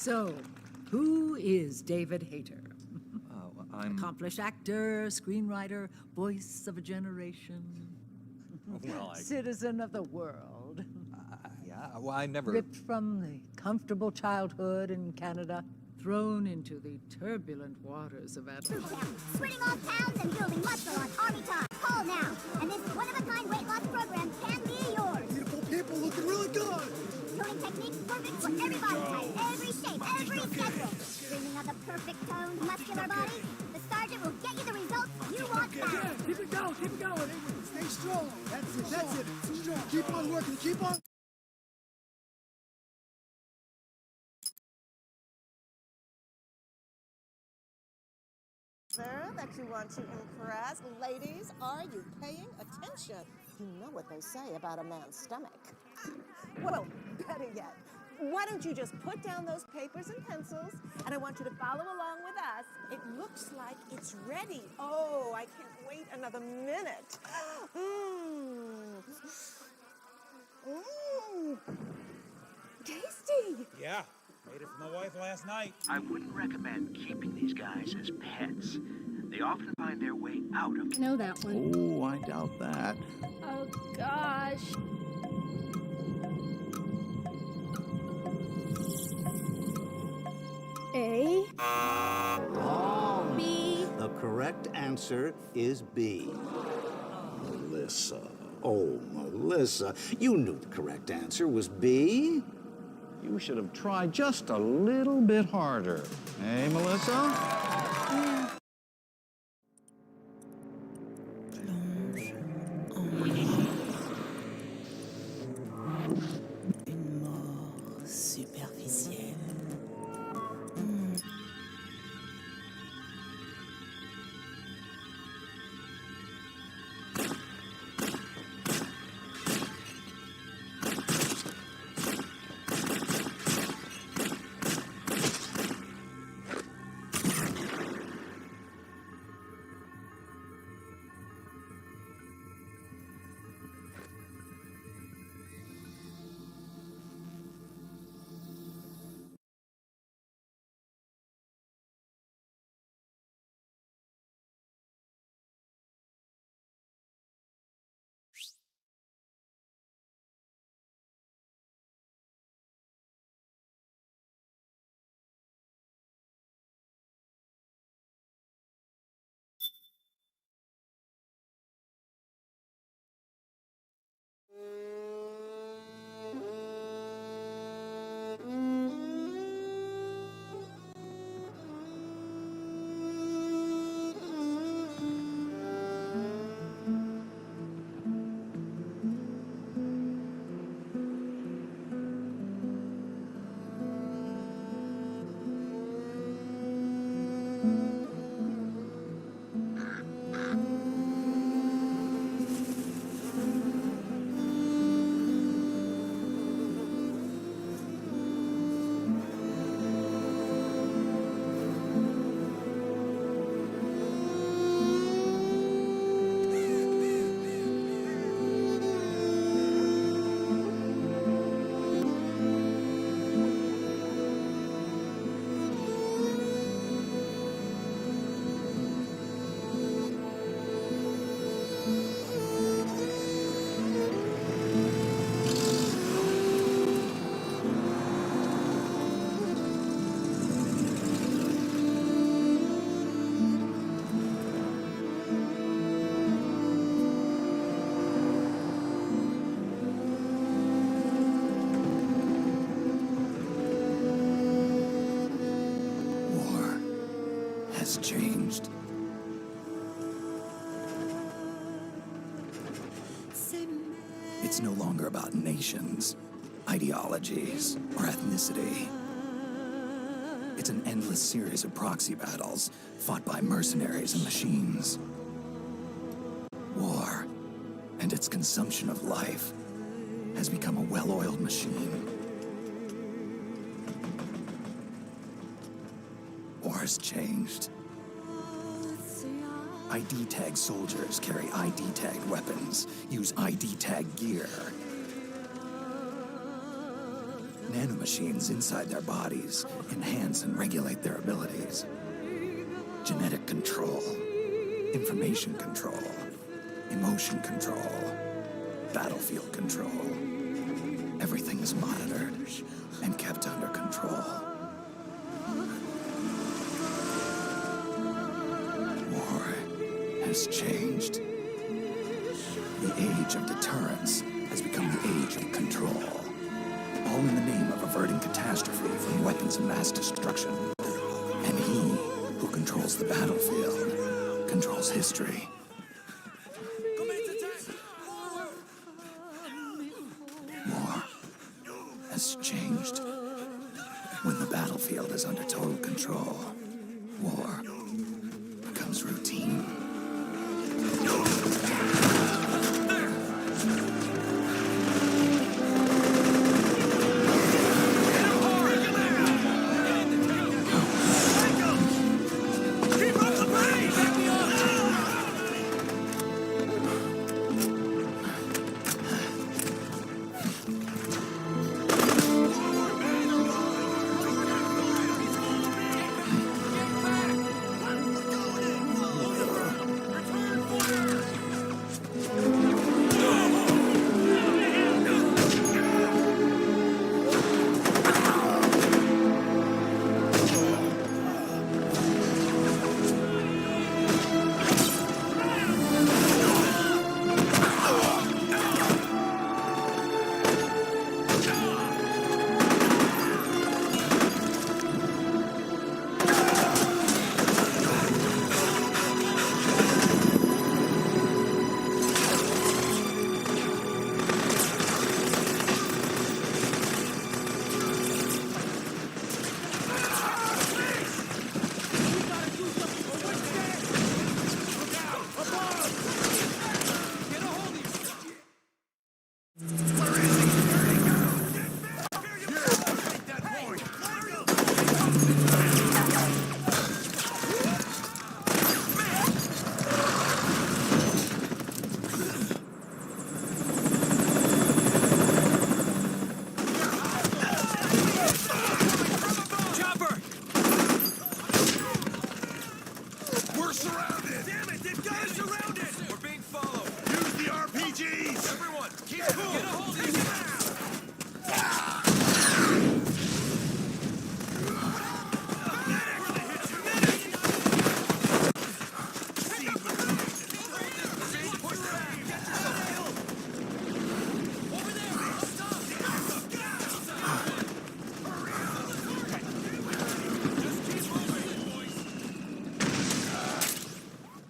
So, who is David Hayter? I'm... Accomplished actor, screenwriter, voice of a generation. Well, Citizen of the world. Yeah, well, I never... Ripped from the comfortable childhood in Canada, thrown into the turbulent waters of adulthood. Sweating off pounds and building muscle on army time. Call now, and this one-of-a-kind weight loss program can be yours. Beautiful people looking really good. Tuning techniques perfect for every body type, every shape, every schedule. Dreaming of the perfect toned, muscular body? The Sergeant will get you the results you want now. Yeah, keep it going. Stay strong. That's it. Strong. Keep on working, keep on. Sir, that you want to impress. Ladies, are you paying attention? You know what they say about a man's stomach. Well, better yet, why don't you just put down those papers and pencils, and I want you to follow along with us. It looks like it's ready. Oh, I can't wait another minute. Tasty. Yeah, made it for my wife last night. I wouldn't recommend keeping these guys as pets. They often find their way out of... Know that one. Oh, I doubt that. Oh, gosh. A. Oh. B. The correct answer is B. Melissa. Oh, Melissa. You knew the correct answer was B. You should have tried just a little bit harder. Hey, Melissa? Une mort superficielle. Changed. It's no longer about nations, ideologies, or ethnicity. It's an endless series of proxy battles fought by mercenaries and machines. War and its consumption of life has become a well-oiled machine. War's changed. ID tag soldiers carry ID tag weapons, use ID tag gear. Nanomachines inside their bodies enhance and regulate their abilities. Genetic control, information control, emotion control, battlefield control. Everything is monitored and kept under control. War has changed. The age of deterrence has become the age of control. All in the name of averting catastrophe from weapons of mass destruction. And he who controls the battlefield controls history. War has changed. When the battlefield is under total control, war becomes routine.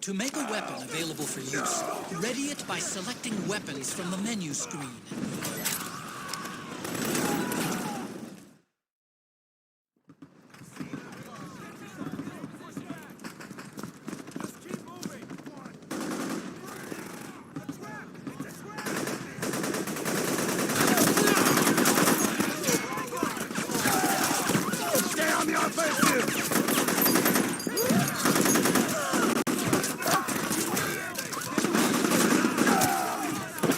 To make a weapon available for use, ready it by selecting weapons from the menu screen. Stay on the offensive!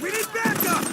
We need backup!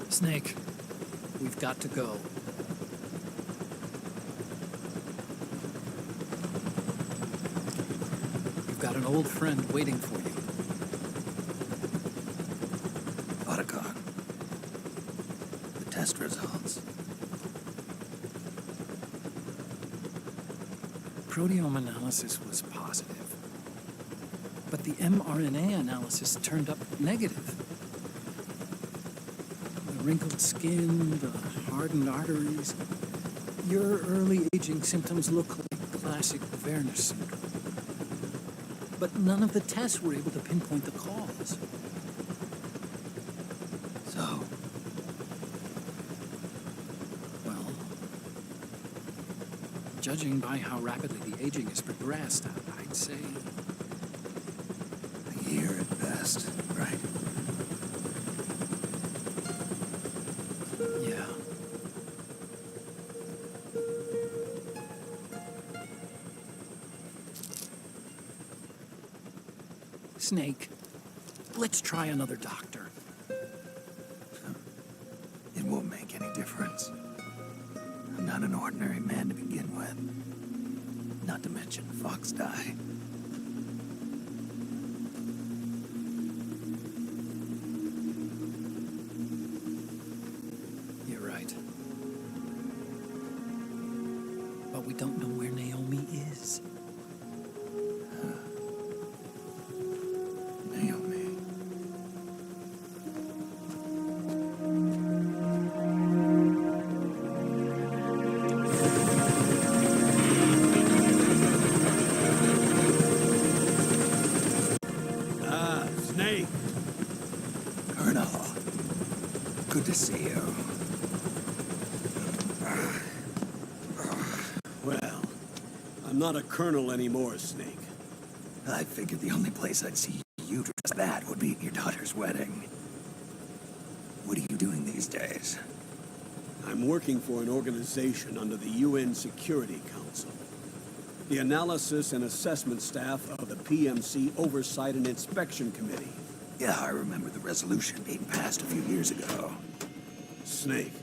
Snake, we've got to go. You've got an old friend waiting for you. Otacon. The test results. Proteome analysis was positive, but the mRNA analysis turned up negative. The wrinkled skin, the hardened arteries. Your early aging symptoms look like classic Werner syndrome. But none of the tests were able to pinpoint the cause. So? Well, judging by how rapidly the aging has progressed, I'd say... A year at best, right? Yeah. Snake, let's try another doctor. It won't make any difference. I'm not an ordinary man to begin with. Not to mention Fox die. You're right. But we don't know where Naomi is. Naomi. Snake. Colonel. Good to see you. Well, I'm not a colonel anymore, Snake. I figured the only place I'd see you dressed that would be at your daughter's wedding. What are you doing these days? I'm working for an organization under the UN Security Council. The Analysis and Assessment Staff of the PMC Oversight and Inspection Committee. Yeah, I remember the resolution being passed a few years ago. Snake,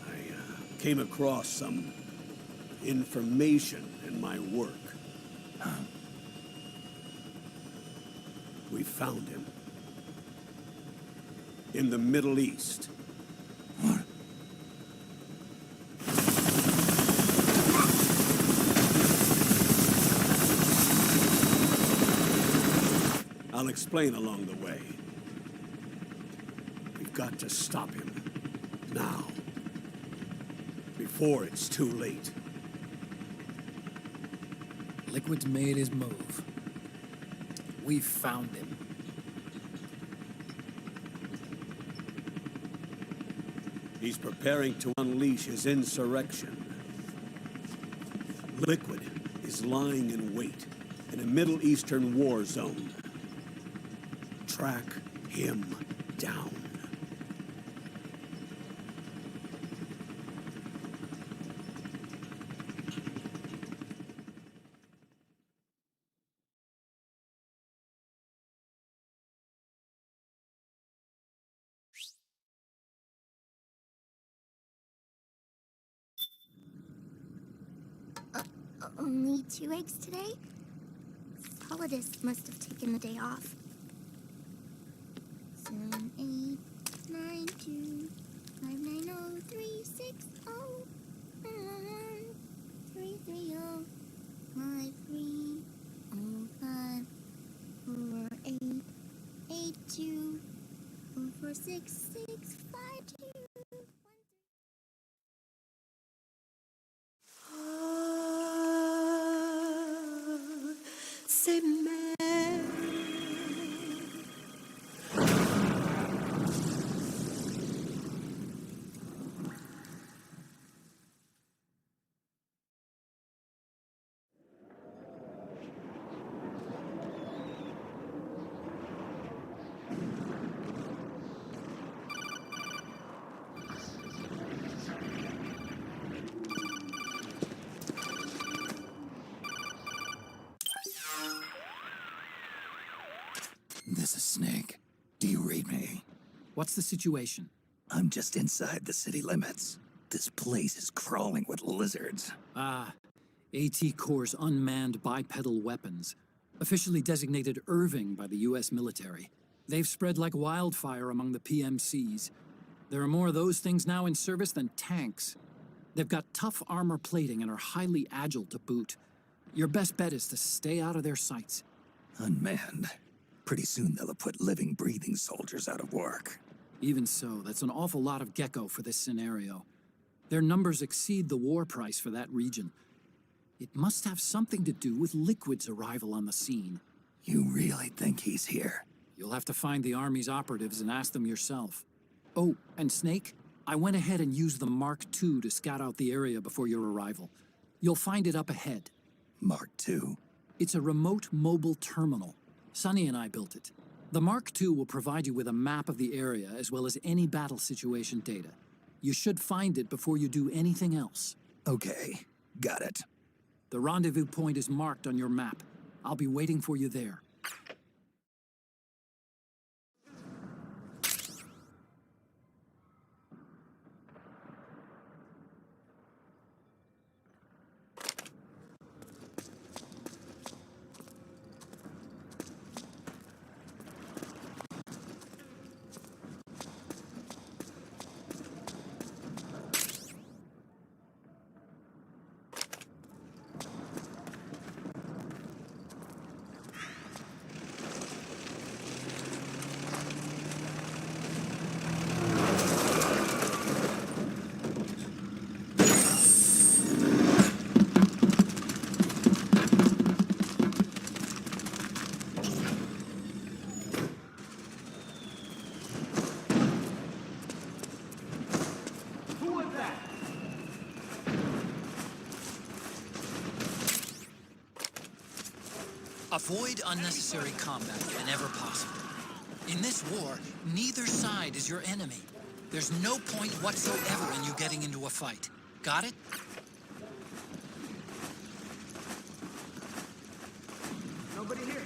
I came across some information in my work. We found him. In the Middle East. What? I'll explain along the way. We've got to stop him. Now. Before it's too late. Liquid's made his move. We've found him. He's preparing to unleash his insurrection. Liquid is lying in wait in a Middle Eastern war zone. Track him down. Only 2 eggs today? Solidus must have taken the day off. 7, 8, 9, 2, 5, 9, 0, 3, 6, 0, 3, 3, 0, 5, 3, 0, 5, 4, 8, 8, 2, 4, 4, 6, 6, 5, 2. This is Snake. Do you read me? What's the situation? I'm just inside the city limits. This place is crawling with lizards. AT Corps' unmanned bipedal weapons, officially designated Irving by the U.S. military. They've spread like wildfire among the PMCs. There are more of those things now in service than tanks. They've got tough armor plating and are highly agile to boot. Your best bet is to stay out of their sights. Unmanned. Pretty soon they'll have put living, breathing soldiers out of work. Even so, that's an awful lot of gecko for this scenario. Their numbers exceed the war price for that region. It must have something to do with Liquid's arrival on the scene. You really think he's here? You'll have to find the Army's operatives and ask them yourself. Oh, and Snake, I went ahead and used the Mark II to scout out the area before your arrival. You'll find it up ahead. Mark II? It's a remote mobile terminal. Sonny and I built it. The Mark II will provide you with a map of the area as well as any battle situation data. You should find it before you do anything else. Okay, got it. The rendezvous point is marked on your map. I'll be waiting for you there. Avoid unnecessary combat whenever possible. In this war, neither side is your enemy. There's no point whatsoever in you getting into a fight. Got it? Nobody here.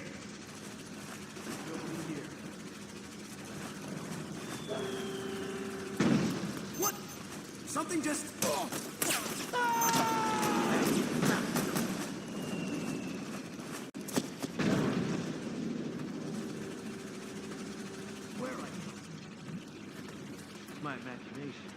Nobody here. What? Something just... Where are you? My imagination.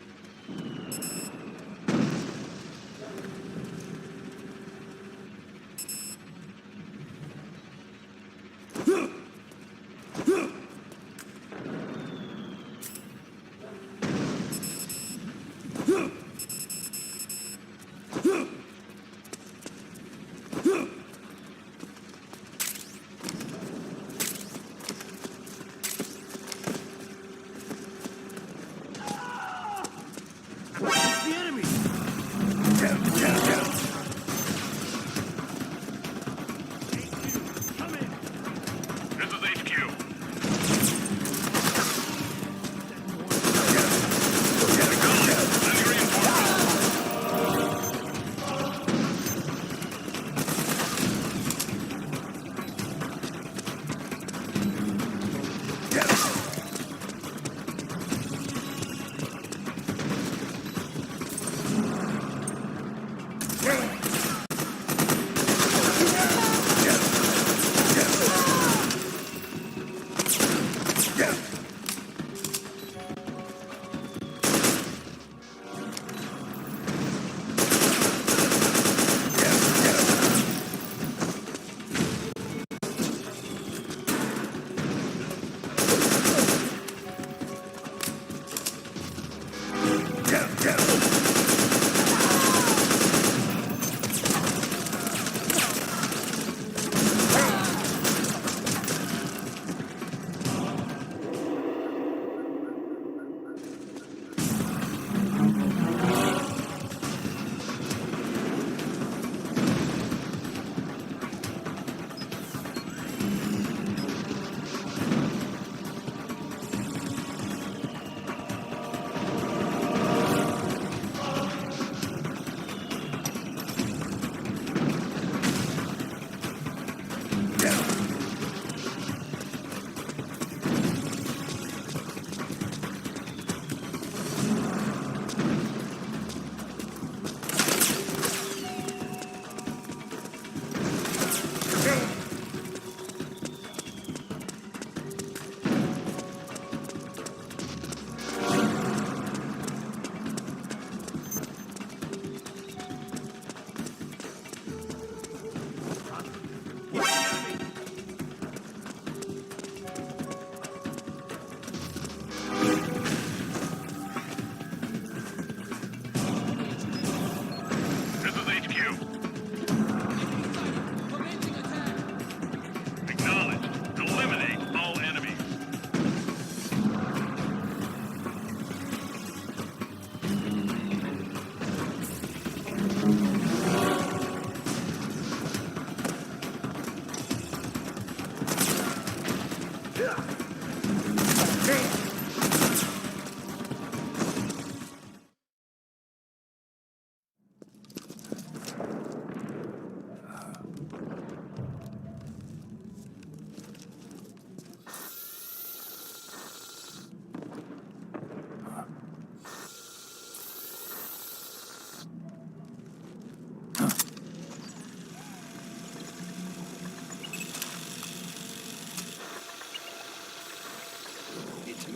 The enemy! Come in! This is HQ.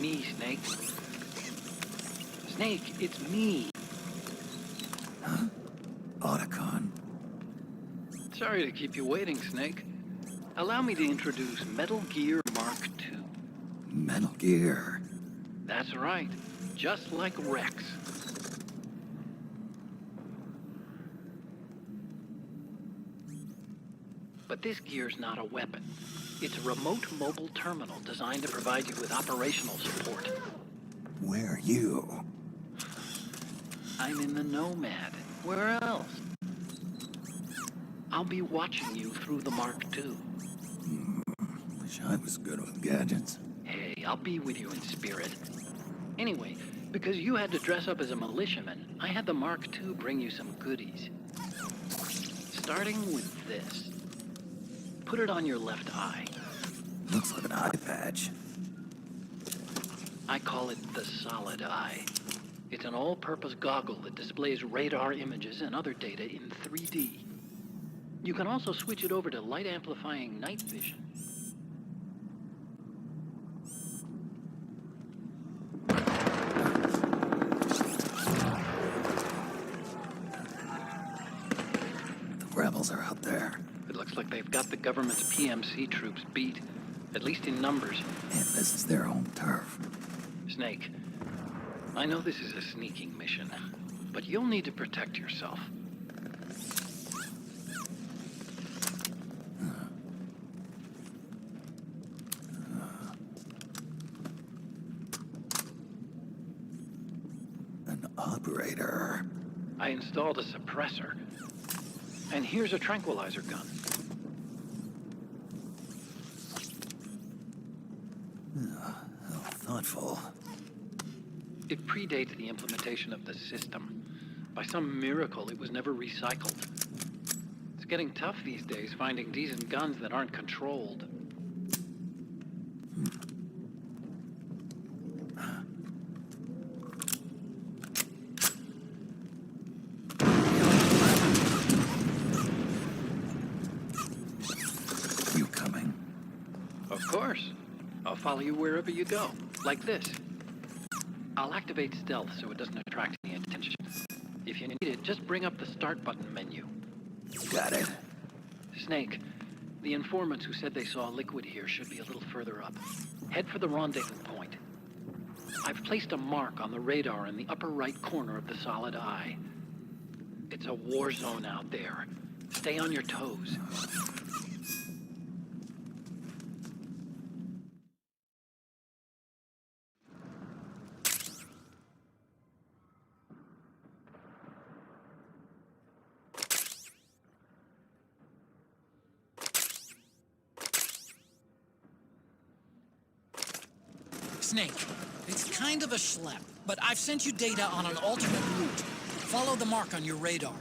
Me, Snake. Snake, it's me. Huh? Otacon. Sorry to keep you waiting, Snake. Allow me to introduce Metal Gear Mark II. Metal Gear. That's right. Just like Rex. But this gear's not a weapon. It's a remote mobile terminal designed to provide you with operational support. Where are you? I'm in the Nomad. Where else? I'll be watching you through the Mark II. I was good with gadgets. Hey, I'll be with you in spirit. Anyway, because you had to dress up as a militiaman, I had the Mark II bring you some goodies. Starting with this. Put it on your left eye. Looks like an eye patch. I call it the Solid Eye. It's an all-purpose goggle that displays radar images and other data in 3D. You can also switch it over to light-amplifying night vision. The rebels are out there. It looks like they've got the government's PMC troops beat, at least in numbers. And this is their home turf. Snake, I know this is a sneaking mission, but you'll need to protect yourself. An operator. I installed a suppressor. And here's a tranquilizer gun. How thoughtful. It predates the implementation of the system. By some miracle, it was never recycled. It's getting tough these days finding decent guns that aren't controlled. You coming? Of course. I'll follow you wherever you go. Like this. I'll activate stealth so it doesn't attract any attention. If you need it, just bring up the start button menu. Got it. Snake, the informants who said they saw liquid here should be a little further up. Head for the rendezvous point. I've placed a mark on the radar in the upper right corner of the Solid Eye. It's a war zone out there. Stay on your toes. Snake, it's kind of a schlep, but I've sent you data on an alternate route. Follow the mark on your radar.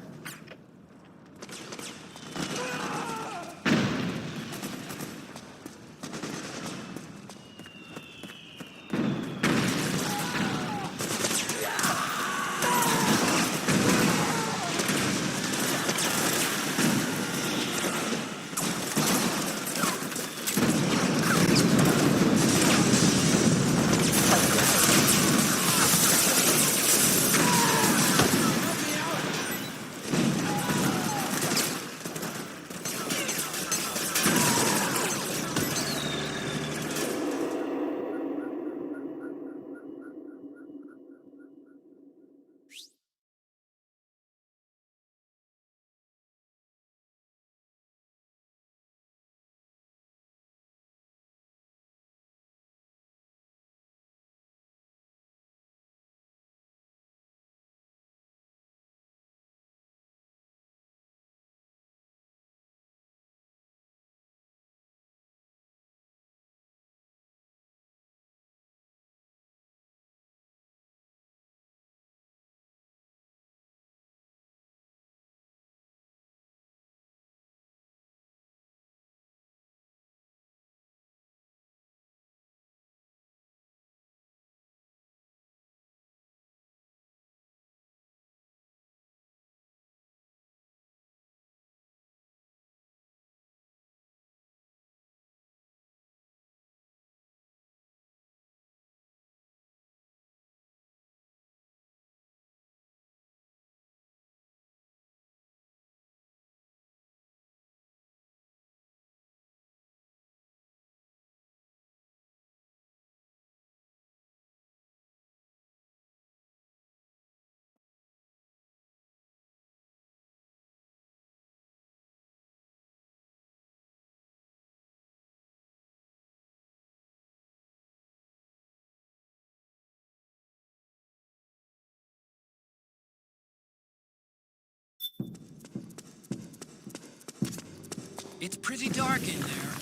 It's pretty dark in there,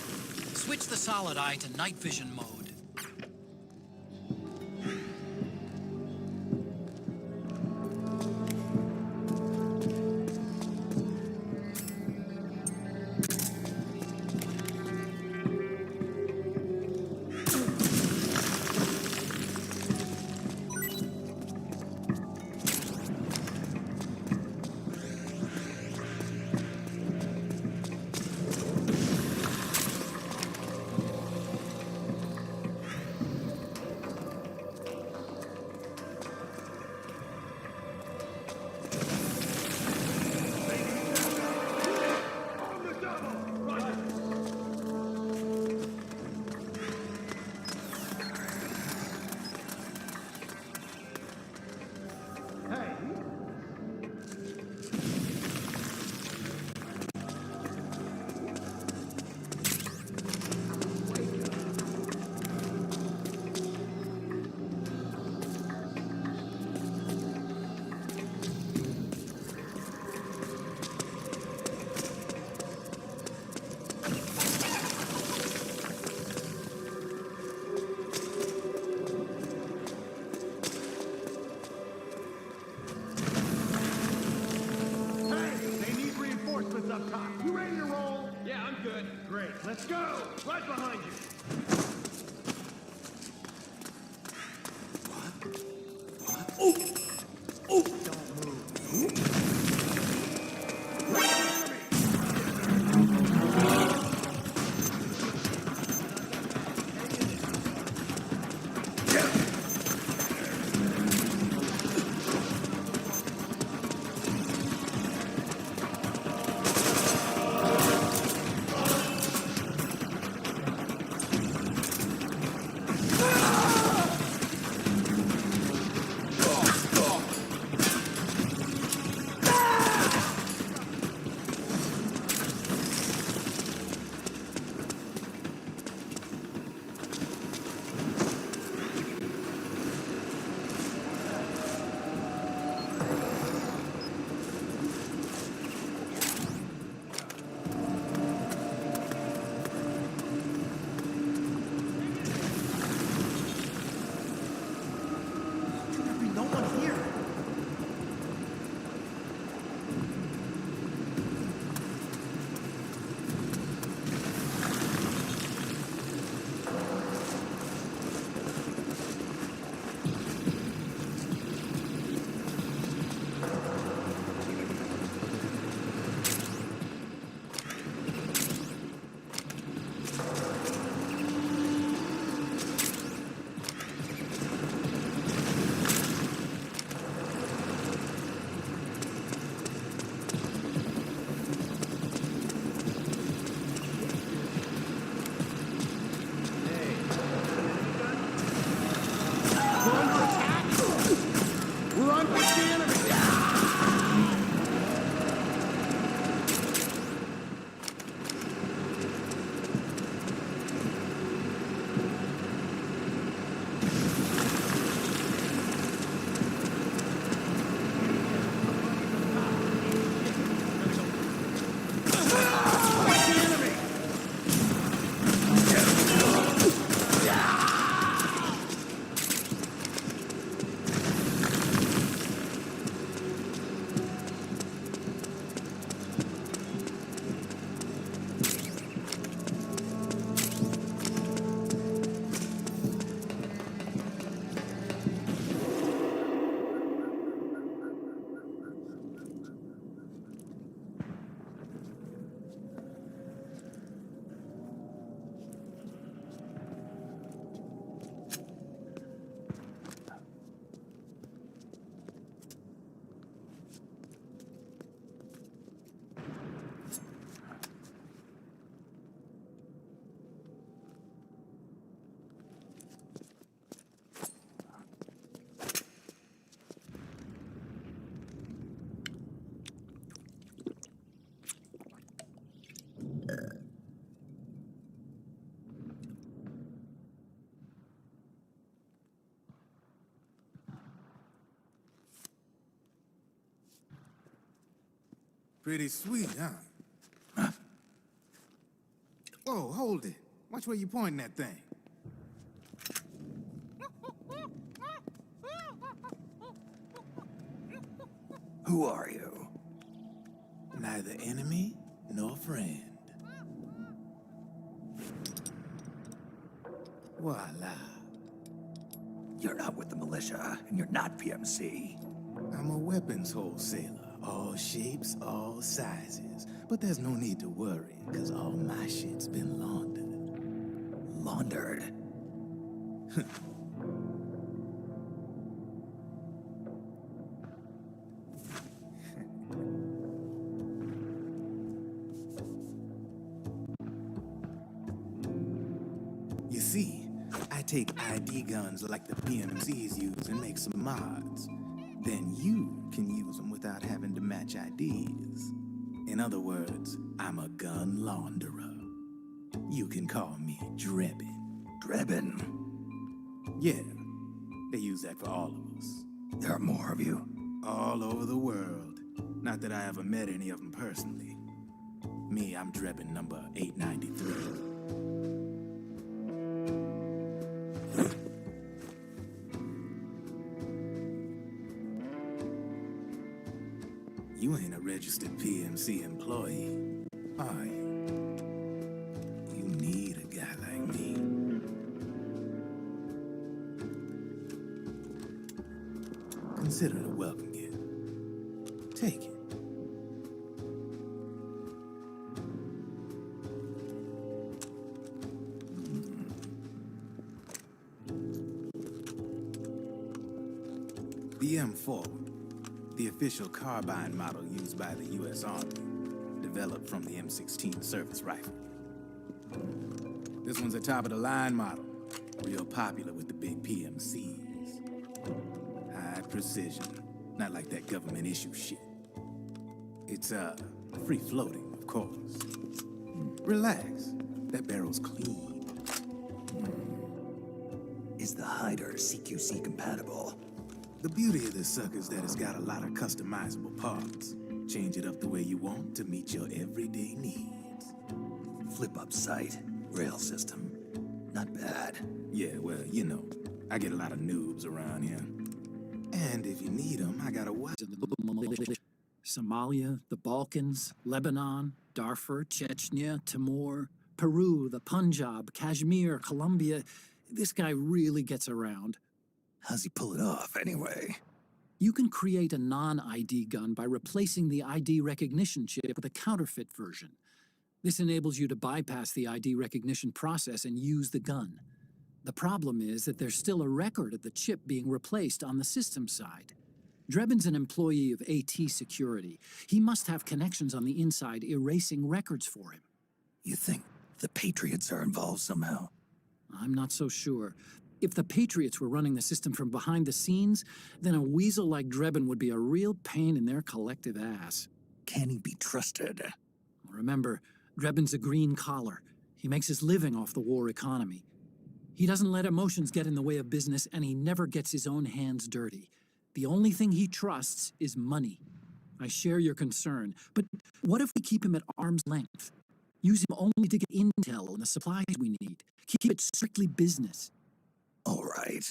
Switch the solid eye to night vision mode. Up top. You ready to roll? Yeah, I'm good. Great. Let's go. Right behind you. Don't move. Pretty sweet, huh? Oh, hold it. Watch where you pointing that thing. Who are you? Neither enemy nor friend. Voila. You're not with the militia, and you're not PMC. I'm a weapons wholesaler. All shapes, all sizes. But there's no need to worry, because all my shit's been laundered. Laundered? You see, I take ID guns like the PMCs use and make some mods. Then you can use them without having to match IDs. In other words, I'm a gun launderer. You can call me Drebin. Drebin? Yeah, they use that for all of us. There are more of you? All over the world. Not that I ever met any of them personally. Me, I'm Drebin number 893. You ain't a registered PMC employee, are you? You need a guy like me. Consider it a welcome gift. Take it. The M4. The official carbine model used by the U.S. Army, developed from the M16 service rifle. This one's a top-of-the-line model, real popular with the big PMCs. High precision, not like that government-issue shit. It's, free-floating, of course. Relax, that barrel's clean. Is the hider CQC compatible? The beauty of this sucker is that it's got a lot of customizable parts. Change it up the way you want to meet your everyday needs. Flip-up sight, rail system. Not bad. Yeah, well, you know, I get a lot of noobs around here. And if you need them, I got a what? Somalia, the Balkans, Lebanon, Darfur, Chechnya, Timor, Peru, the Punjab, Kashmir, Colombia. This guy really gets around. How's he pull it off, anyway? You can create a non-ID gun by replacing the ID recognition chip with a counterfeit version. This enables you to bypass the ID recognition process and use the gun. The problem is that there's still a record of the chip being replaced on the system side. Drebin's an employee of AT Security. He must have connections on the inside erasing records for him. You think the Patriots are involved somehow? I'm not so sure. If the Patriots were running the system from behind the scenes, then a weasel like Drebin would be a real pain in their collective ass. Can he be trusted? Remember, Drebin's a green collar. He makes his living off the war economy. He doesn't let emotions get in the way of business, and he never gets his own hands dirty. The only thing he trusts is money. I share your concern, but what if we keep him at arm's length? Use him only to get intel and the supplies we need. Keep it strictly business. All right.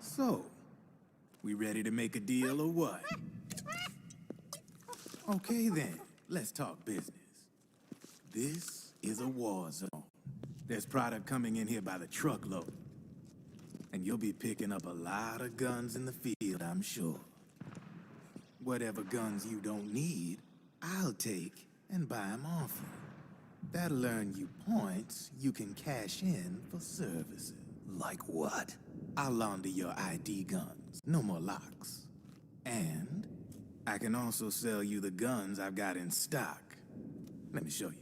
So, we ready to make a deal or what? Okay then, let's talk business. This is a war zone. There's product coming in here by the truckload. And you'll be picking up a lot of guns in the field, I'm sure. Whatever guns you don't need, I'll take and buy them off you. That'll earn you points you can cash in for services. Like what? I'll launder your ID guns. No more locks. And I can also sell you the guns I've got in stock. Let me show you.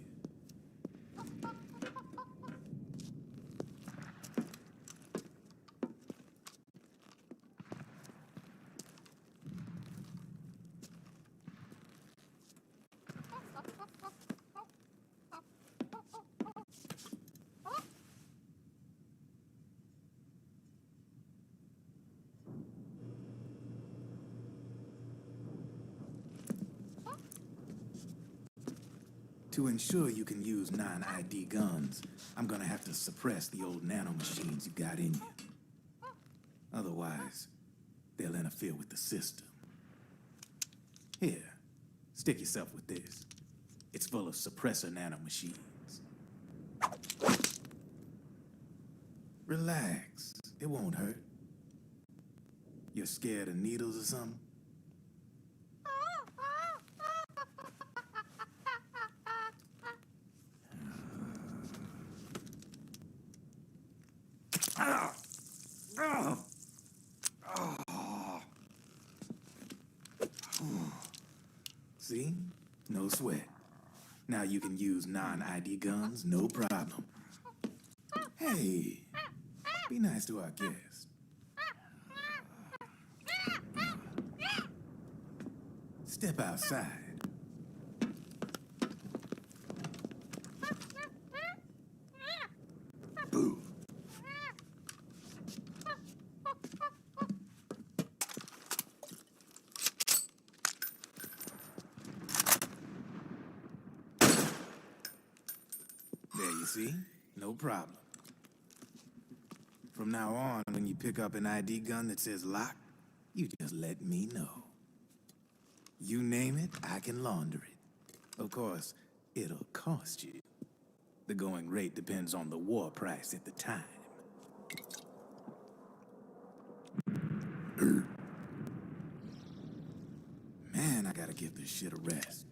To ensure you can use non-ID guns, I'm gonna have to suppress the old nanomachines you got in you. Otherwise, they'll interfere with the system. Here, stick yourself with this. It's full of suppressor nanomachines. Relax, it won't hurt. You're scared of needles or something? See? No sweat. Now you can use non-ID guns, no problem. Hey, be nice to our guest. Step outside. Boo. There you see? No problem. From now on, when you pick up an ID gun that says lock, you just let me know. You name it, I can launder it. Of course, it'll cost you. The going rate depends on the war price at the time. Man, I gotta give this shit a rest.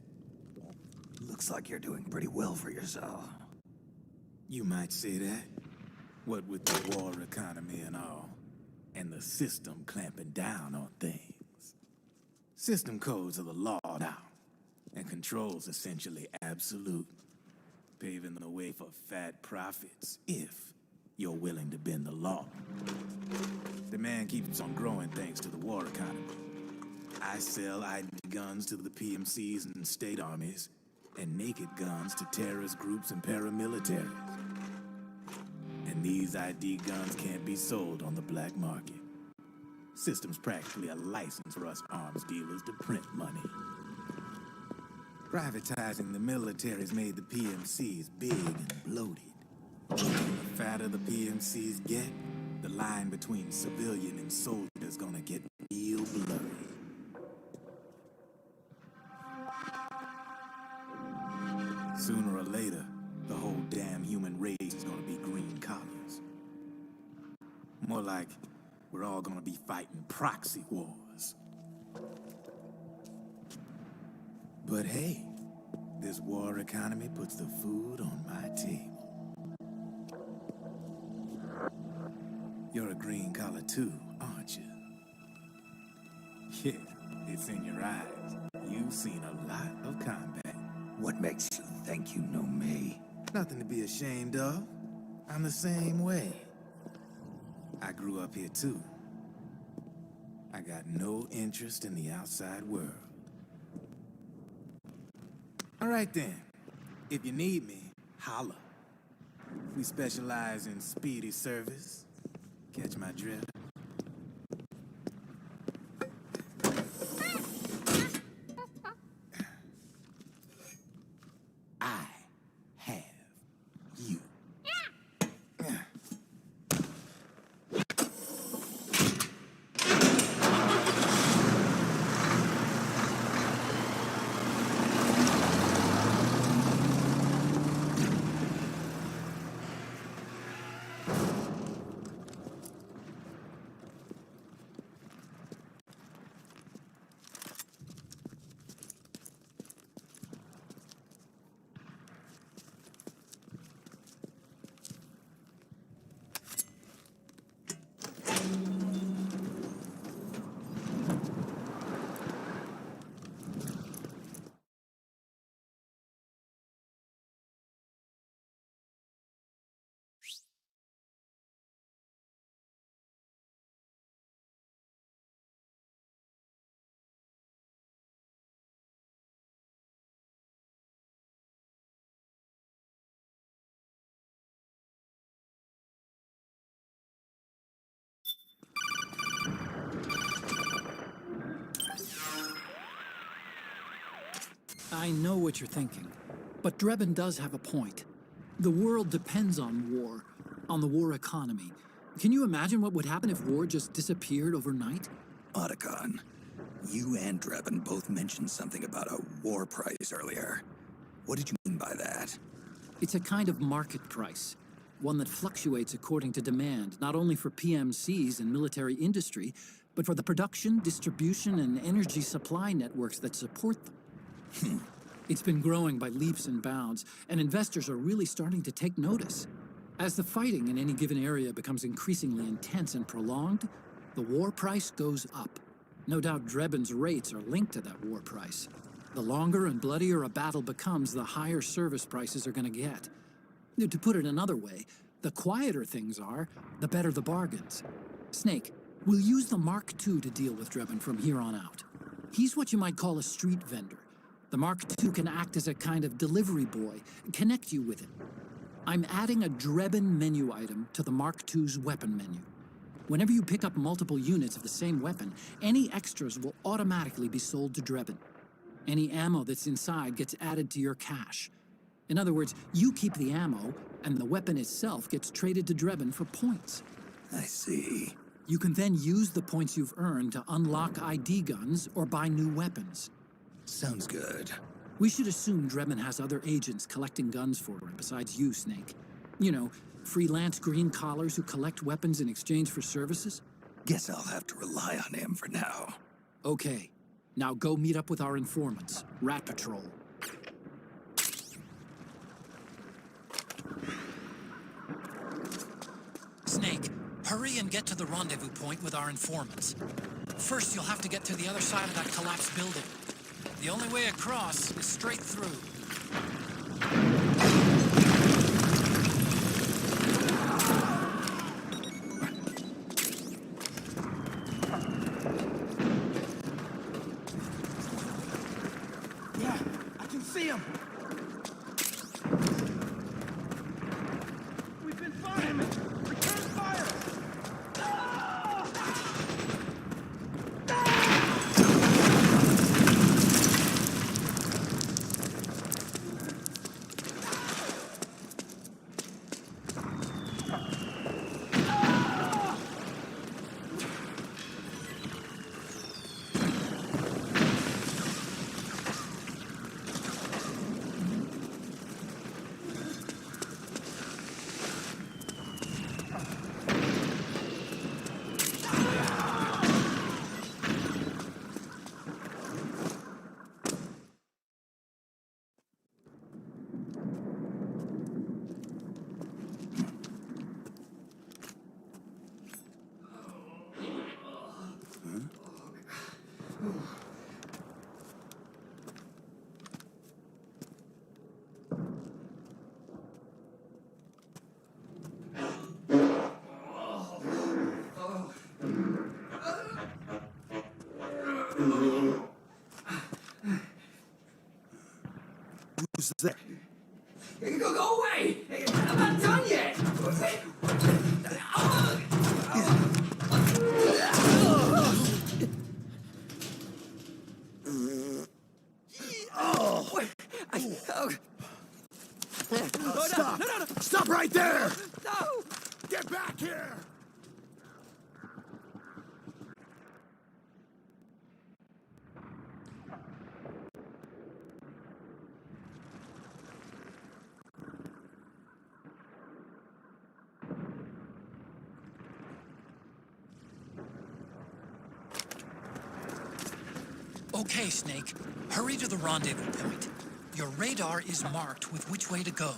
Looks like you're doing pretty well for yourself. You might say that. What with the war economy and all, and the system clamping down on things. System codes are the law now, and control's essentially absolute, paving the way for fat profits if you're willing to bend the law. Demand keeps on growing thanks to the war economy. I sell ID guns to the PMCs and state armies, and naked guns to terrorist groups and paramilitaries. And these ID guns can't be sold on the black market. System's practically a license for us arms dealers to print money. Privatizing the military's made the PMCs big and bloated. The fatter the PMCs get, the line between civilian and soldier is gonna get real blurry. Sooner or later, the whole damn human race is gonna be green collars. More like we're all gonna be fighting proxy wars. But hey, this war economy puts the food on my table. You're a green collar too, aren't you? Yeah, it's in your eyes. You've seen a lot of combat. What makes you think you know me? Nothing to be ashamed of. I'm the same way. I grew up here too. I got no interest in the outside world. All right then. If you need me, holla. We specialize in speedy service. Catch my drift? I have you. I know what you're thinking. But Drebin does have a point. The world depends on war, on the war economy. Can you imagine what would happen if war just disappeared overnight? Otacon, you and Drebin both mentioned something about a war price earlier. What did you mean by that? It's a kind of market price, one that fluctuates according to demand, not only for PMCs and military industry, but for the production, distribution, and energy supply networks that support them. It's been growing by leaps and bounds, and investors are really starting to take notice. As the fighting in any given area becomes increasingly intense and prolonged, the war price goes up. No doubt Drebin's rates are linked to that war price. The longer and bloodier a battle becomes, the higher service prices are going to get. To put it another way, the quieter things are, the better the bargains. Snake, we'll use the Mark II to deal with Drebin from here on out. He's what you might call a street vendor. The Mark II can act as a kind of delivery boy, connect you with it. I'm adding a Drebin menu item to the Mark II's weapon menu. Whenever you pick up multiple units of the same weapon, any extras will automatically be sold to Drebin. Any ammo that's inside gets added to your cache. In other words, you keep the ammo, and the weapon itself gets traded to Drebin for points. I see. You can then use the points you've earned to unlock ID guns or buy new weapons. Sounds good. We should assume Drebin has other agents collecting guns for him besides you, Snake. You know, freelance green collars who collect weapons in exchange for services? Guess I'll have to rely on him for now. Okay. Now go meet up with our informants, Rat Patrol. Snake, hurry and get to the rendezvous point with our informants. First, you'll have to get to the other side of that collapsed building. The only way across is straight through. Yeah, I can see him. We've been firing him. Return fire. Who's there? Go away! I'm not done yet! Stop! Stop right there! No! Get back here! Okay, Snake. Hurry to the rendezvous point. Your radar is marked with which way to go.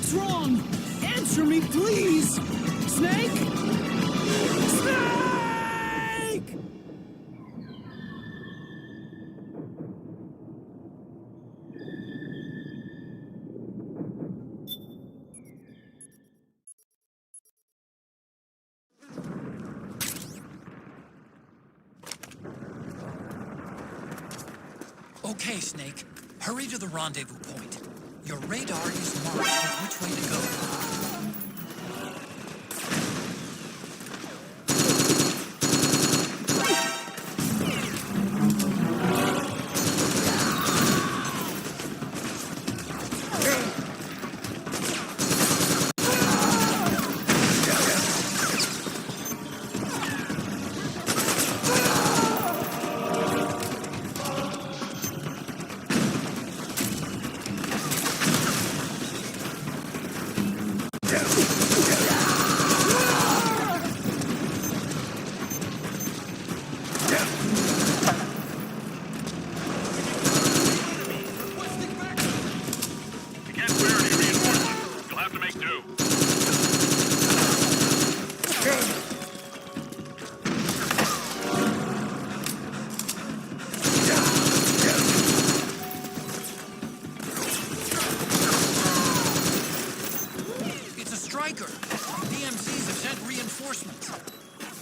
What's wrong? Answer me, please! Snake? Snake! Okay, Snake. Hurry to the rendezvous point. Your radar is marked with which way to go.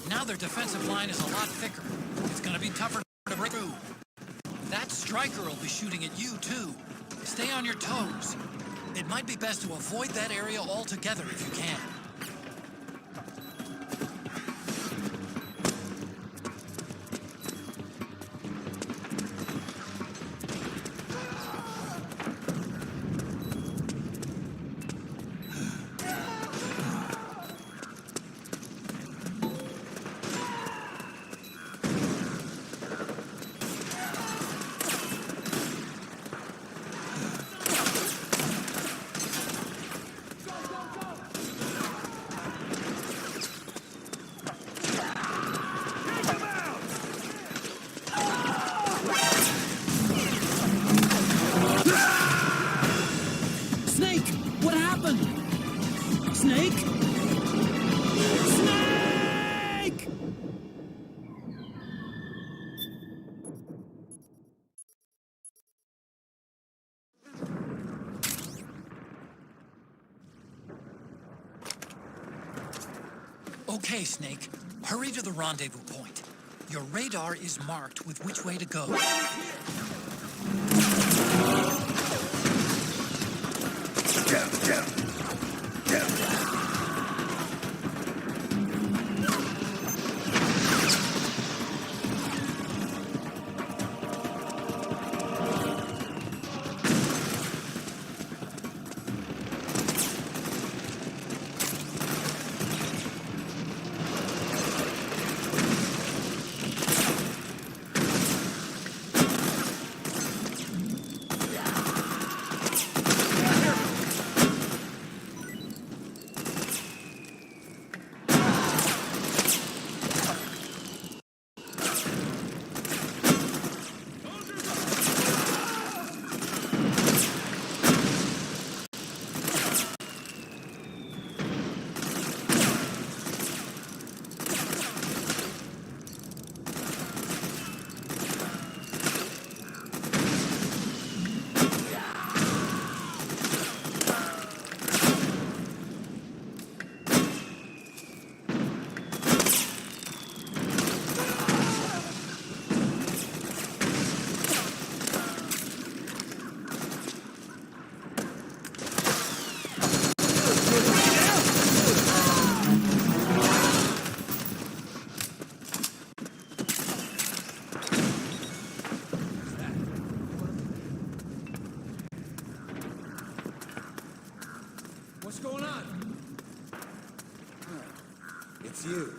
Now their defensive line is a lot thicker. It's gonna be tougher to break through. That striker will be shooting at you, too. Stay on your toes. It might be best to avoid that area altogether if you can. Snake? Snake! Okay, Snake. Hurry to the rendezvous point. Your radar is marked with which way to go. What's going on? It's you.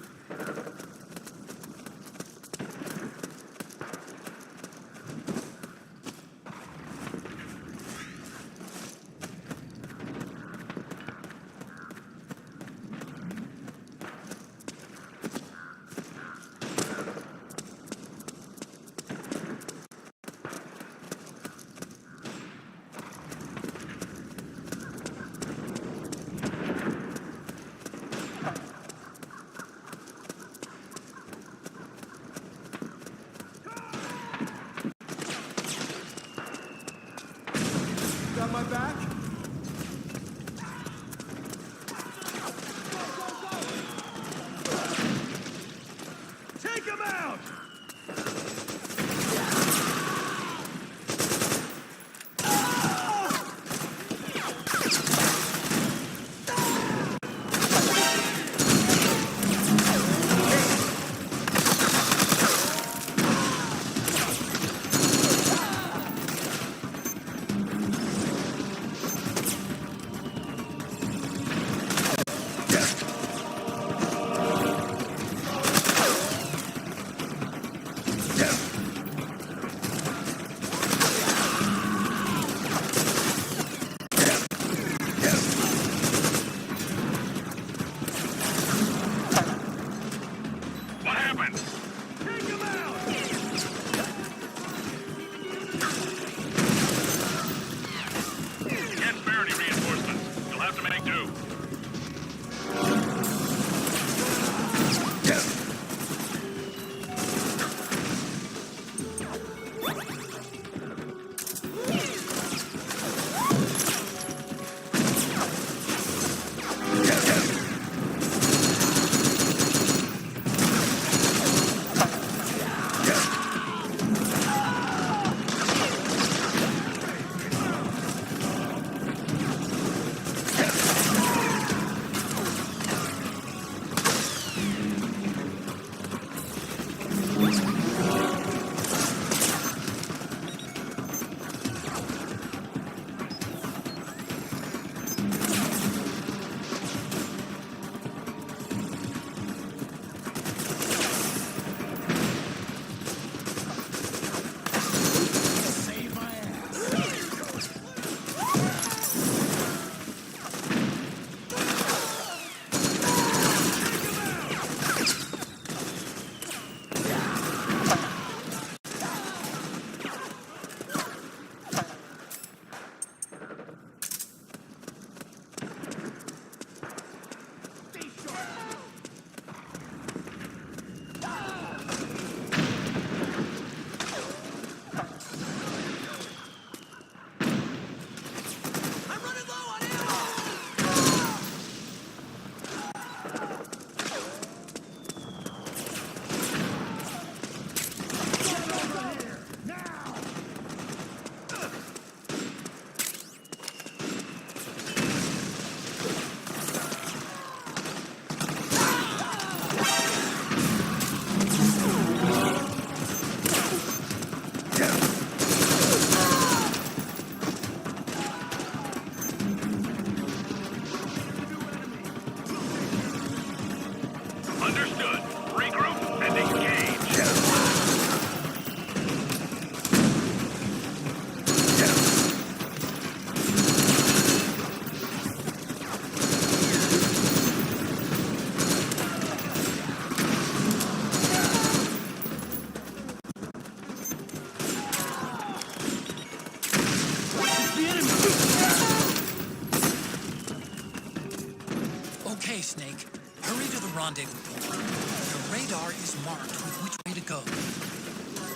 Snake. Hurry to the rendezvous point. The radar is marked with which way to go.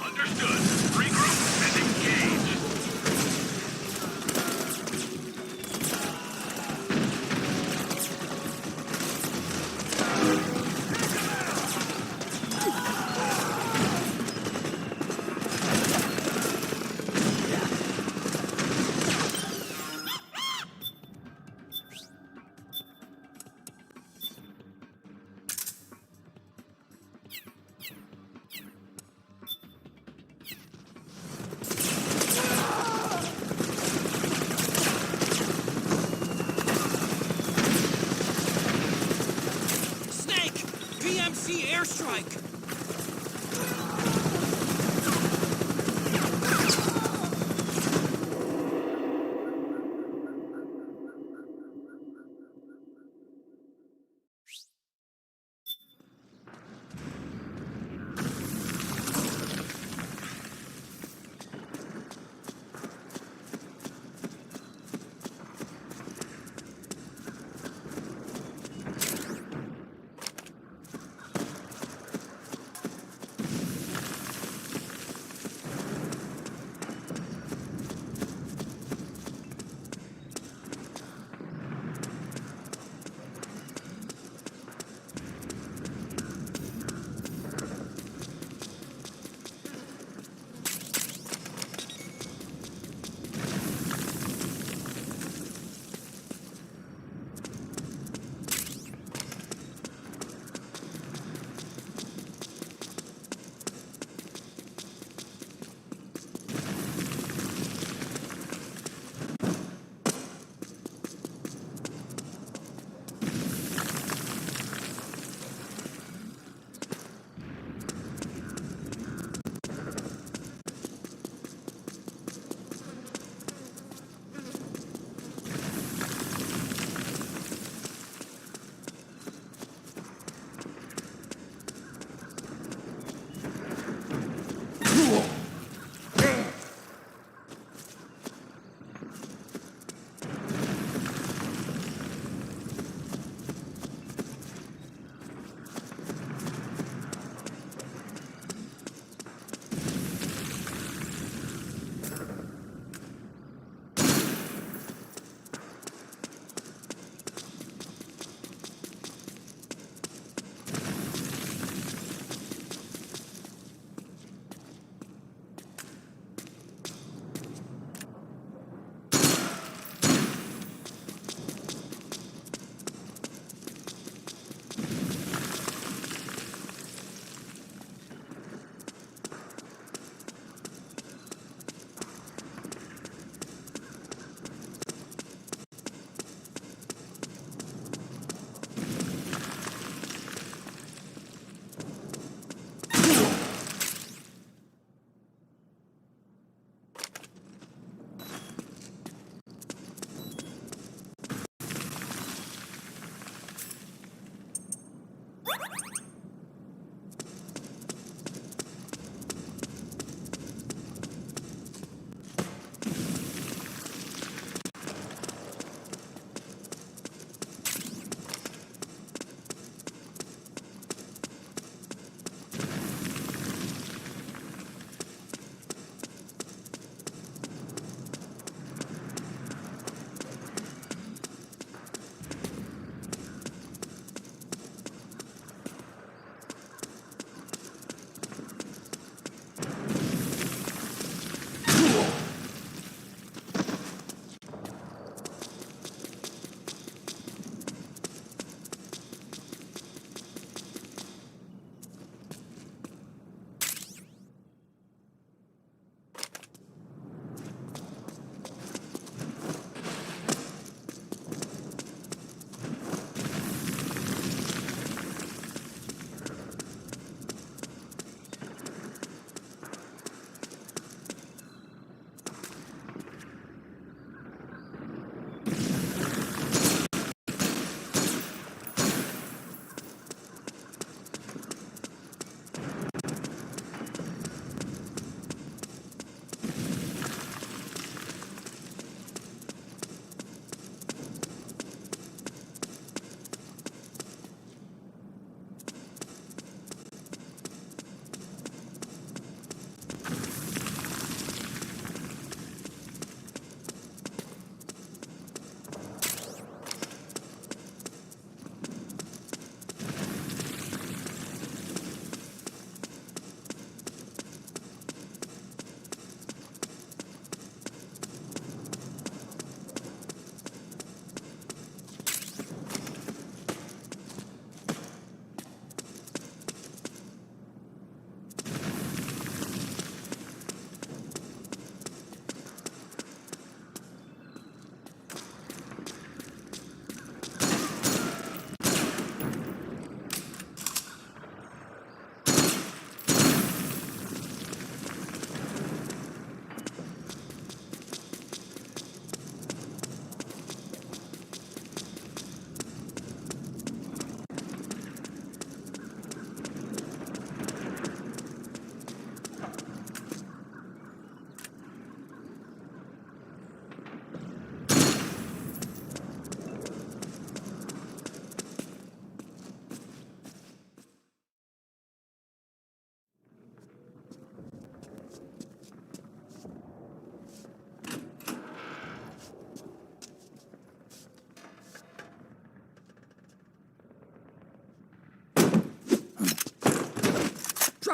Understood. Regroup and engage.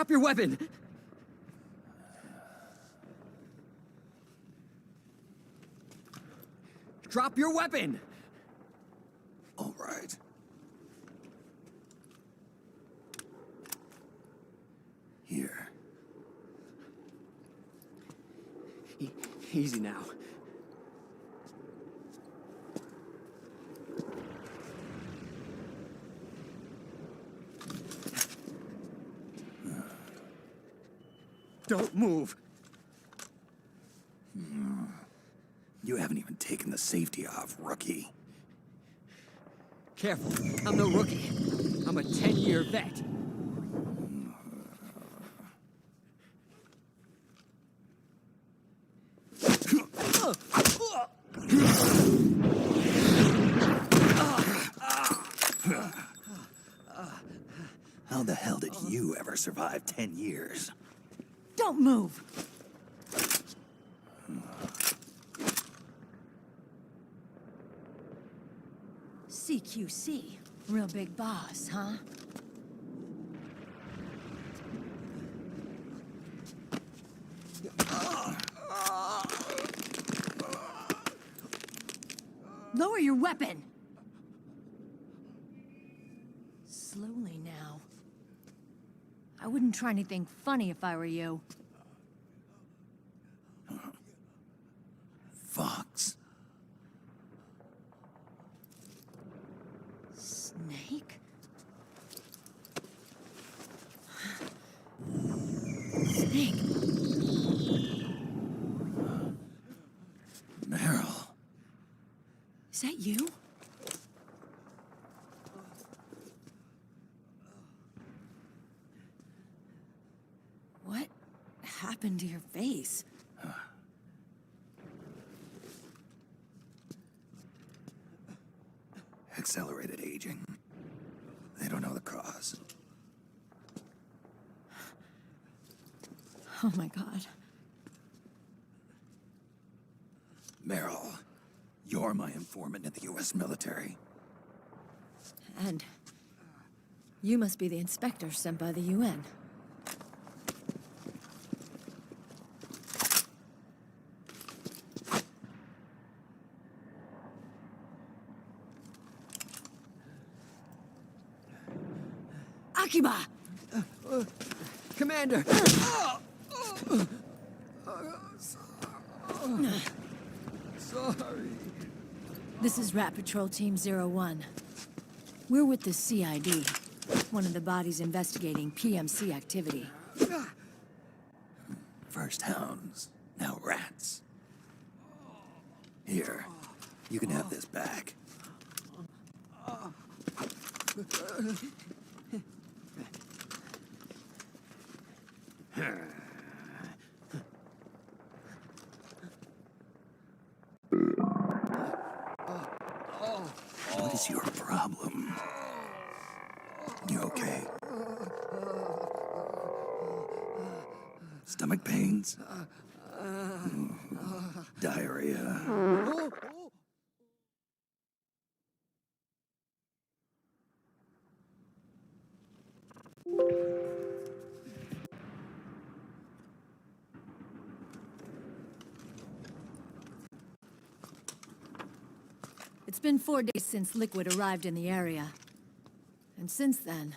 Drop your weapon! Drop your weapon! All right. Here. Easy now. Don't move. You haven't even taken the safety off, rookie. Careful, I'm no rookie. I'm a 10-year vet. How the hell did you ever survive 10 years? Don't move! CQC. Real big boss, huh? Lower your weapon! Slowly now. I wouldn't try anything funny if I were you. Fox. Snake? Snake? Meryl. Is that you? What happened to your face? Accelerated aging. They don't know the cause. Oh my God. Meryl, you're my informant in the U.S. military. And you must be the inspector sent by the UN. Akiba! Commander! Sorry. This is Rat Patrol Team 01. We're with the CID, one of the bodies investigating PMC activity. First hounds, now rats. Here, you can have this back. What is your problem? You okay? Stomach pains? Diarrhea? It's been 4 days since Liquid arrived in the area. And since then,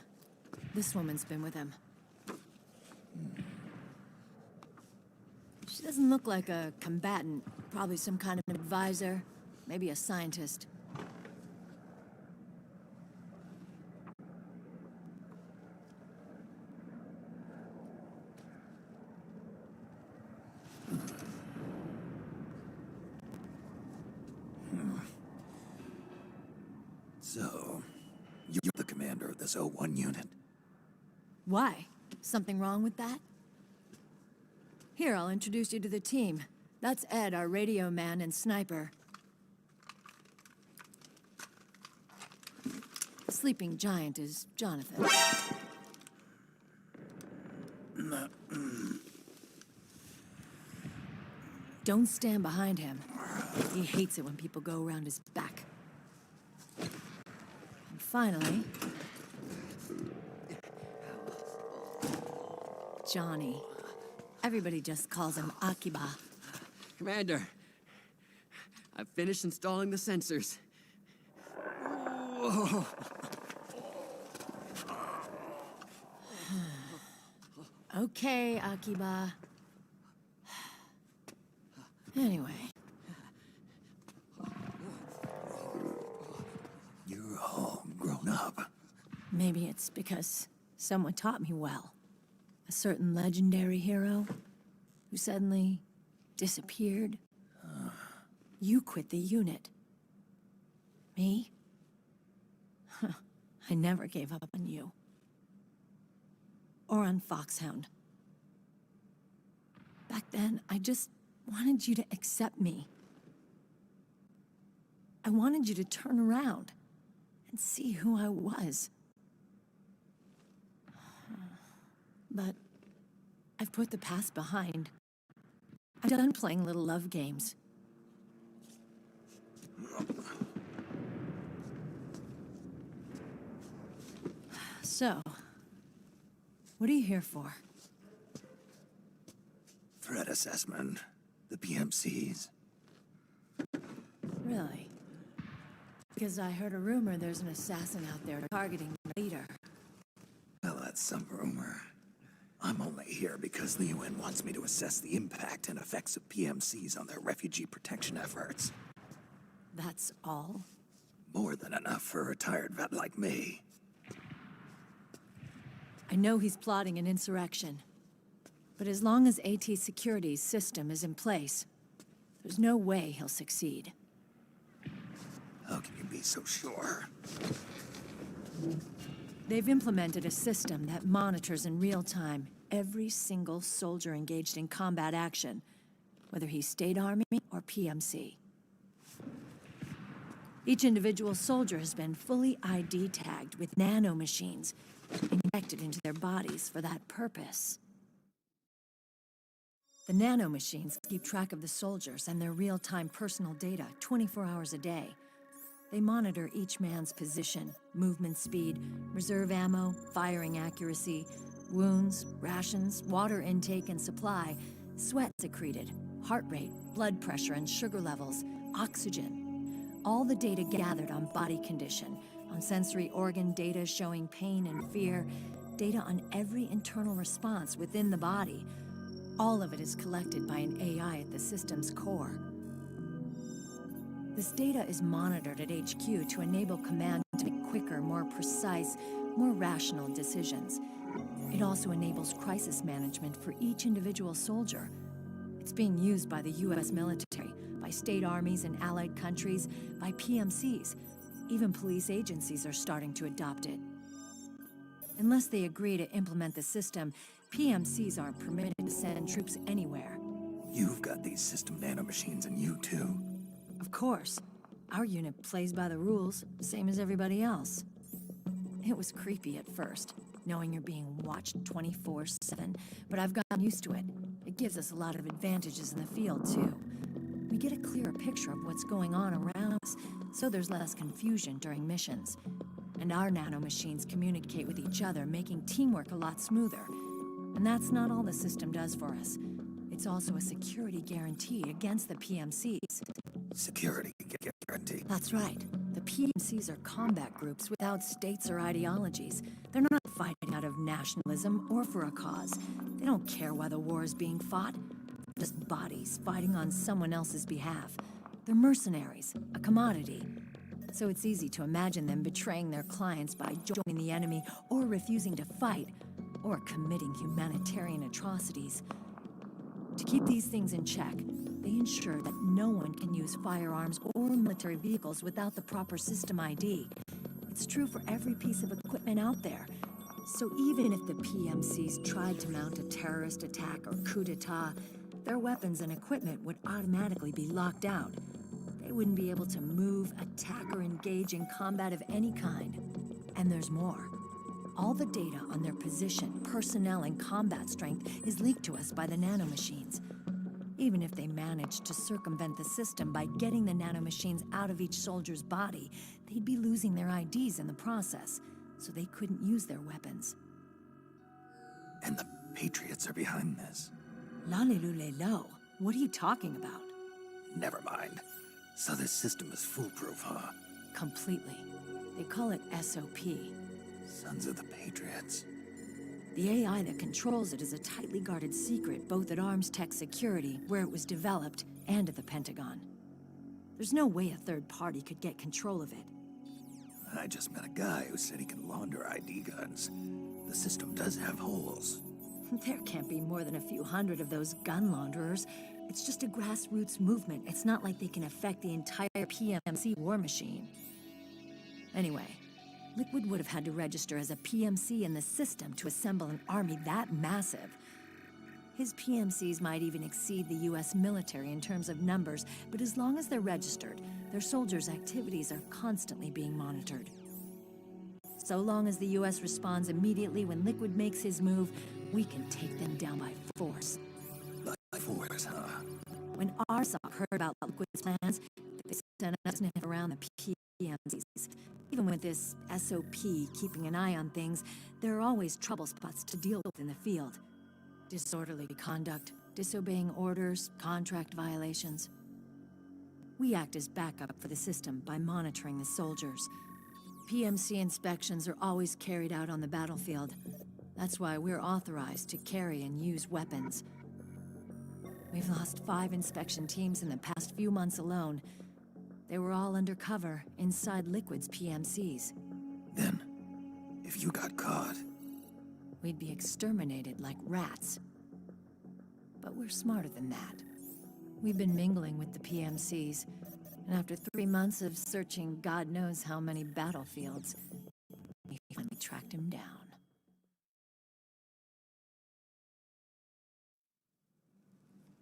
this woman's been with him. She doesn't look like a combatant. Probably some kind of advisor, maybe a scientist. So, you're the commander of this O1 unit? Why? Something wrong with that? Here, I'll introduce you to the team. That's Ed, our radio man and sniper. Sleeping giant is Jonathan. Don't stand behind him. He hates it when people go around his back. And finally... Johnny. Everybody just calls him Akiba. Commander, I've finished installing the sensors. Whoa. Okay, Akiba. Anyway. You're all grown up. Maybe it's because someone taught me well. A certain legendary hero who suddenly disappeared. You quit the unit. Me? I never gave up on you. Or on Foxhound. Back then, I just wanted you to accept me. I wanted you to turn around and see who I was. But I've put the past behind. I'm done playing little love games. So, what are you here for? Threat assessment. The PMCs. Really? Because I heard a rumor there's an assassin out there targeting the leader. Well, that's some rumor. I'm only here because the UN wants me to assess the impact and effects of PMCs on their refugee protection efforts. That's all? More than enough for a retired vet like me. I know he's plotting an insurrection. But as long as AT Security's system is in place, there's no way he'll succeed. How can you be so sure? They've implemented a system that monitors in real time every single soldier engaged in combat action, whether he's State Army or PMC. Each individual soldier has been fully ID tagged with nanomachines injected into their bodies for that purpose. The nanomachines keep track of the soldiers and their real-time personal data 24 hours a day. They monitor each man's position, movement speed, reserve ammo, firing accuracy, wounds, rations, water intake and supply, sweat secreted, heart rate, blood pressure and sugar levels, oxygen. All the data gathered on body condition, on sensory organ data showing pain and fear, data on every internal response within the body. All of it is collected by an AI at the system's core. This data is monitored at HQ to enable command to make quicker, more precise, more rational decisions. It also enables crisis management for each individual soldier. It's being used by the US military, by state armies in allied countries, by PMCs. Even police agencies are starting to adopt it. Unless they agree to implement the system, PMCs aren't permitted to send troops anywhere. You've got these system nanomachines in you too. Of course. Our unit plays by the rules, same as everybody else. It was creepy at first, knowing you're being watched 24/7, but I've gotten used to it. It gives us a lot of advantages in the field, too. We get a clearer picture of what's going on around us, so there's less confusion during missions. And our nanomachines communicate with each other, making teamwork a lot smoother. And that's not all the system does for us. It's also a security guarantee against the PMCs. Security guarantee? That's right. The PMCs are combat groups without states or ideologies. They're not fighting out of nationalism or for a cause. They don't care why the war is being fought. They're just bodies fighting on someone else's behalf. They're mercenaries, a commodity. So it's easy to imagine them betraying their clients by joining the enemy or refusing to fight, or committing humanitarian atrocities. To keep these things in check, they ensure that no one can use firearms or military vehicles without the proper system ID. It's true for every piece of equipment out there. So even if the PMCs tried to mount a terrorist attack or coup d'etat, their weapons and equipment would automatically be locked out. They wouldn't be able to move, attack, or engage in combat of any kind. And there's more. All the data on their position, personnel, and combat strength is leaked to us by the nanomachines. Even if they managed to circumvent the system by getting the nanomachines out of each soldier's body, they'd be losing their IDs in the process, so they couldn't use their weapons. And the Patriots are behind this. Lalilulelo. What are you talking about? Never mind. So this system is foolproof, huh? Completely. They call it SOP. Sons of the Patriots. The AI that controls it is a tightly guarded secret, both at Arms Tech Security, where it was developed, and at the Pentagon. There's no way a third party could get control of it. I just met a guy who said he can launder ID guns. The system does have holes. There can't be more than a few hundred of those gun launderers. It's just a grassroots movement. It's not like they can affect the entire PMC war machine. Anyway, Liquid would have had to register as a PMC in the system to assemble an army that massive. His PMCs might even exceed the US military in terms of numbers, but as long as they're registered, their soldiers' activities are constantly being monitored. So long as the US responds immediately when Liquid makes his move, we can take them down by force. By force, huh? When RSOC heard about Liquid's plans, they sent us to sniff around the PMCs. Even with this SOP keeping an eye on things, there are always trouble spots to deal with in the field. Disorderly conduct, disobeying orders, contract violations. We act as backup for the system by monitoring the soldiers. PMC inspections are always carried out on the battlefield. That's why we're authorized to carry and use weapons. We've lost 5 inspection teams in the past few months alone. They were all undercover inside Liquid's PMCs. Then, if you got caught... we'd be exterminated like rats. But we're smarter than that. We've been mingling with the PMCs, and after 3 months of searching God knows how many battlefields, we finally tracked him down.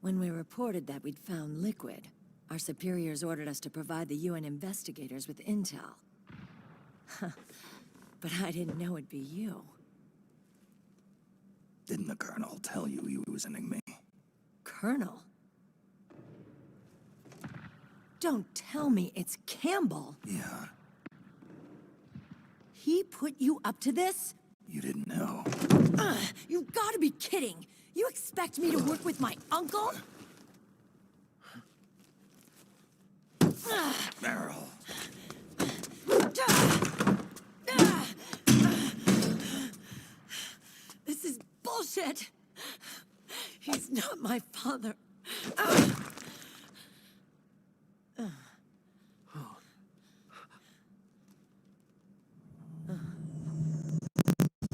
When we reported that we'd found Liquid, our superiors ordered us to provide the UN investigators with intel. But I didn't know it'd be you. Didn't the Colonel tell you he was sending me? Colonel? Don't tell me it's Campbell. Yeah. He put you up to this? You didn't know. You've got to be kidding! You expect me to work with my uncle? Meryl. This is bullshit! He's not my father.